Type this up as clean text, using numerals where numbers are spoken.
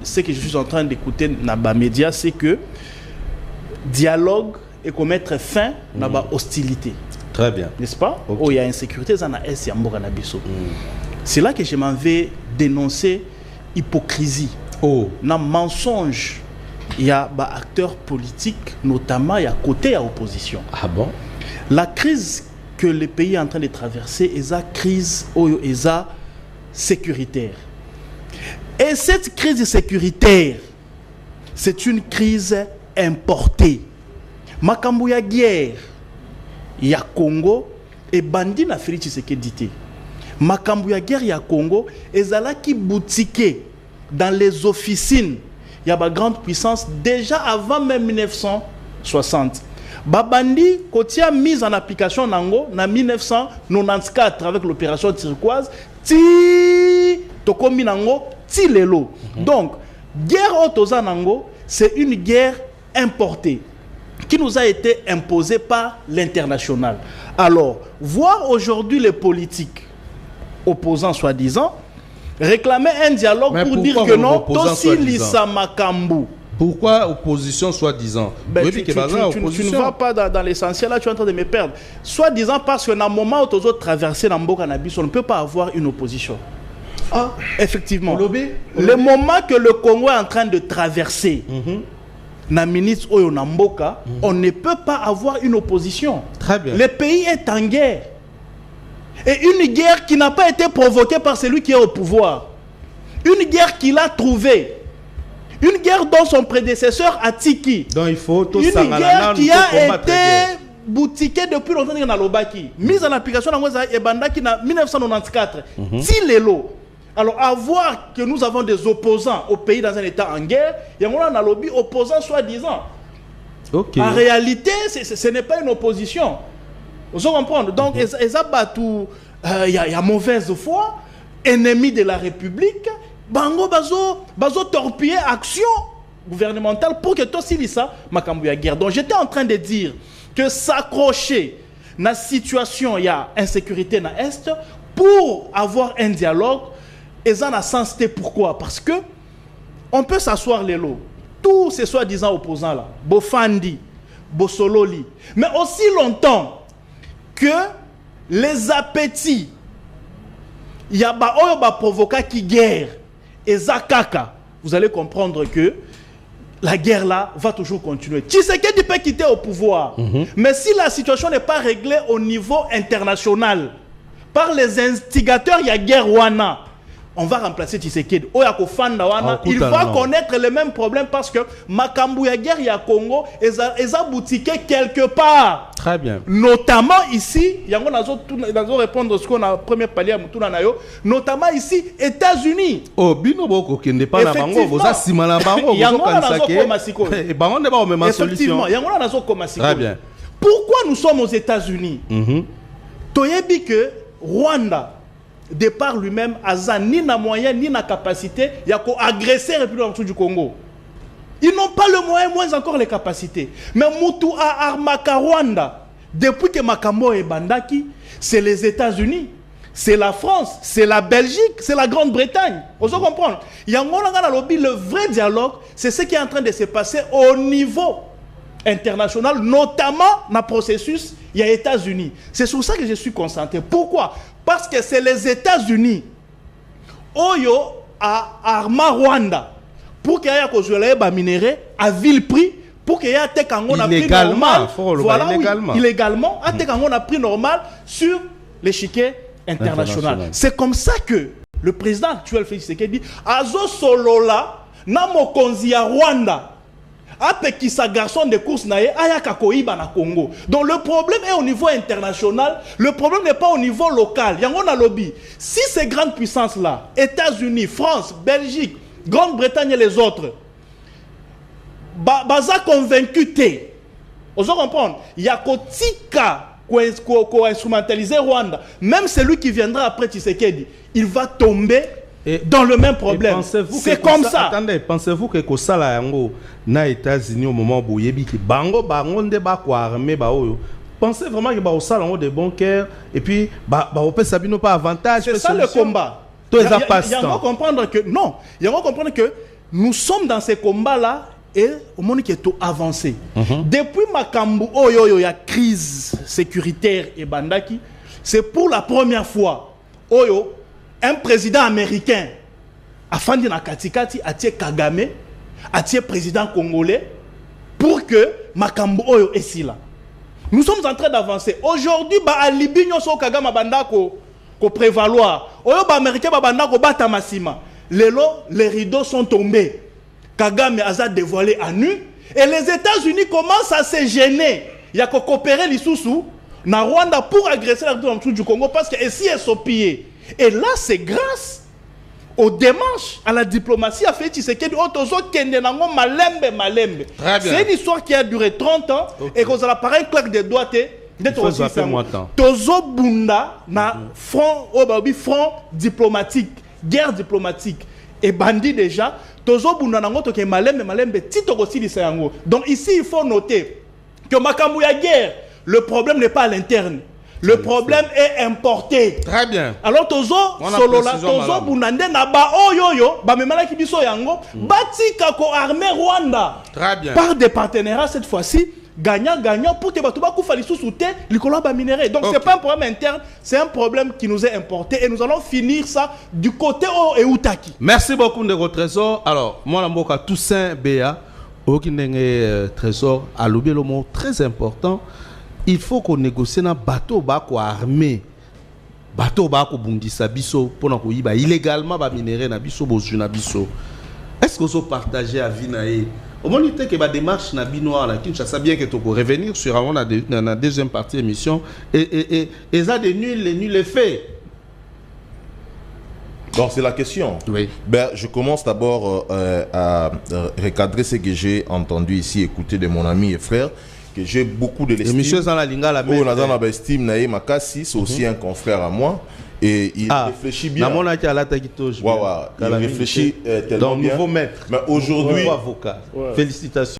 Ce que je suis en train d'écouter dans les médias, c'est que dialogue et qu'on mette fin à la hostilité. Très bien. N'est-ce pas? Okay. Oh, il y a insécurité, c'est là que je m'en vais dénoncer hypocrisie. Oh. Dans mensonge, il y a des acteurs politiques, notamment il y a côté à opposition. Ah bon? La crise que le pays est en train de traverser est une crise sécuritaire. Et cette crise sécuritaire, c'est une crise importée. Makambu ya guerre, il y a Congo et bandi na Félix Tshisekedi dité. Makambu ya guerre, il y a Congo et zala qui boutiqué dans les officines. Il y a une grande puissance déjà avant même 1960. Babandi, quand il a mis en application Nango, en 1994 avec l'opération turquoise, Tokomi Nango, Lelo. Donc, guerre Otoza Nango, c'est une guerre importée qui nous a été imposée par l'international. Alors, voir aujourd'hui les politiques opposants soi-disant réclamer un dialogue pour dire que non, Tossi Lissa Makambu. Pourquoi opposition soi-disant? Tu ne vas pas dans l'essentiel, là tu es en train de me perdre. Soi-disant parce que dans le moment où tu as traversé dans Mboka Nabis, on ne peut pas avoir une opposition. Ah, effectivement. Le moment que le Congo est en train de traverser, na ministre Oyo Namboka, on ne peut pas avoir une opposition. Très bien. Le pays est en guerre. Et une guerre qui n'a pas été provoquée par celui qui est au pouvoir. Une guerre qu'il a trouvée. Une guerre dont son prédécesseur a tiki. Donc il faut une guerre qui a été boutiquée depuis longtemps dans l'Obaki. Mise en application dans Ebandaki en 1994. Si l'élo. Alors, à voir que nous avons des opposants au pays dans un état en guerre, il y a un lobby opposant soi-disant. Okay. En réalité, ce n'est pas une opposition. Vous comprenez? Donc, il y a mauvaise foi, ennemi de la République, bango bazo torpiller action gouvernementale pour que tout ça makambu ya guerre. Donc, j'étais en train de dire que s'accrocher dans la situation, il y a insécurité dans l'Est, pour avoir un dialogue, et ça n'a sens. Pourquoi? Parce que on peut s'asseoir les lots. Tous ces soi-disant opposants là, Bofandi, Bosololi, mais aussi longtemps que les appétits, il y a provoqué qui guerre et Zakaka, vous allez comprendre que la guerre là va toujours continuer. Tshisekedi peut quitter au pouvoir, mais si la situation n'est pas réglée au niveau international par les instigateurs, il y a guerre wana. On va remplacer Tshisekedi. Il va connaître les mêmes problèmes parce que Makambu ya guerre ya Congo est boutiqué quelque part. Très bien. Notamment ici, il y a répondre ce qu'on a premier palier à Mutuna Nayo, notamment ici, États-Unis. Oh, bino boko kende pa na bango, boza simala bango, bozo kansake. Et bango ne ba même solution. Très bien. Pourquoi nous sommes aux États-Unis? Toyebi que Rwanda de par lui-même, Aza ni na moyen ni na capacité, il y a qu'à agresser la République du Congo. Ils n'ont pas le moyen, moins encore les capacités. Mais Moutou a Armaka Rwanda, depuis que Makambo et Bandaki, c'est les États-Unis, c'est la France, c'est la Belgique, c'est la Grande-Bretagne. Vous comprenez? Il y a le vrai dialogue, c'est ce qui est en train de se passer au niveau international, notamment dans le processus, il y a les États-Unis. C'est sur ça que je suis concentré. Pourquoi? Parce que c'est les États-Unis, Oyo à Arma Rwanda, pour qu'il y ait des minéraux à vil prix, pour qu'il y ait un prix normal. Voilà, illégalement, un prix normal sur l'échiquier international. C'est comme ça que le président actuel Félix Tshisekedi dit Azo Solola, Namo Konzi à Rwanda. Qui sa garçon de course na ayaka koiba na Congo. Donc le problème est au niveau international, le problème n'est pas au niveau local. Yango na lobby. Si ces grandes puissances là, États-Unis, France, Belgique, Grande-Bretagne et les autres, baza convaincu té. Vous comprenez? Il y a kotika ko instrumentaliser Rwanda. Même celui qui viendra après Tshisekedi, il va tomber dans le même problème. C'est comme ça. Attendez, pensez-vous que Kosala yango na États-Unis au moment où yebiki bango nde ba ko armé ba oyo. Pensez vraiment que ba osala de bon cœur et puis ba opé sabino pas avantage. C'est ça le combat. Il faut comprendre que non, il faut comprendre que nous sommes dans ces combats-là et au monde qui est tout avancé. Depuis Makambu, il y a crise sécuritaire et bandaki, c'est pour la première fois un président américain a fandi na katikati atie Kagame, atie président congolais pour que Makambu oyo esila. Nous sommes en train d'avancer. Aujourd'hui, à Libye, nous sommes Kagame banda ko prévaloir. Oyo ba américain ba banda ko bata masima. Les rideaux sont tombés. Kagame a dévoilé à nu et les États-Unis commencent à se gêner. Il y a qu'à coopérer les sous na Rwanda pour agresser la République du Congo parce que ici elles sont pillées. Et là, c'est grâce aux démarches, à la diplomatie, à fait Tshisekedi, malembe. C'est une histoire qui a duré 30 ans et qu'on a pareil claque des doigts. Tozo Bunda na front diplomatique, guerre diplomatique et bandit déjà. Tozo Bunda na ngoto ke malembe tito aussi di sayango. Donc ici il faut noter que makambu ya guerre, le problème n'est pas à l'interne. Le problème est importé. Très bien. Alors tozo solola tozo bunande na ba oyoyo ba memala ki biso yango batika ko armée Rwanda. Très bien. Par des partenariats cette fois-ci gagnant pour que bato ba kufa lisusu te likolo ba minéraux. Donc c'est pas un problème interne, c'est un problème qui nous est importé et nous allons finir ça du côté au Eutaki. Merci beaucoup Ndeko Trésor. Alors moi la mboka Toussaint Béa okindenge Trésor a lobé le mot très important. Il faut qu'on négocie na bateau bako armé, bateau bako bundisa biso pour na koyiba illégalement ba minéraux na biso bozu na biso. Est-ce que vous partagez à Vinae? Au moment où que ba démarche na binoir la Kinshasa bien que tu peux revenir sur avant la deuxième partie émission et ça des nuls les faits. Donc c'est la question. Oui. Ben, je commence d'abord à recadrer ce que j'ai entendu ici, écouter de mon ami et frère. Que j'ai beaucoup de l'estime. Monsieur Zanalinga la même. Estime Naïe Makassi, c'est aussi un confrère à moi. Et il réfléchit bien. Il réfléchit tellement bien. Donc, nouveau maître. Mais aujourd'hui. Avocat. Félicitations.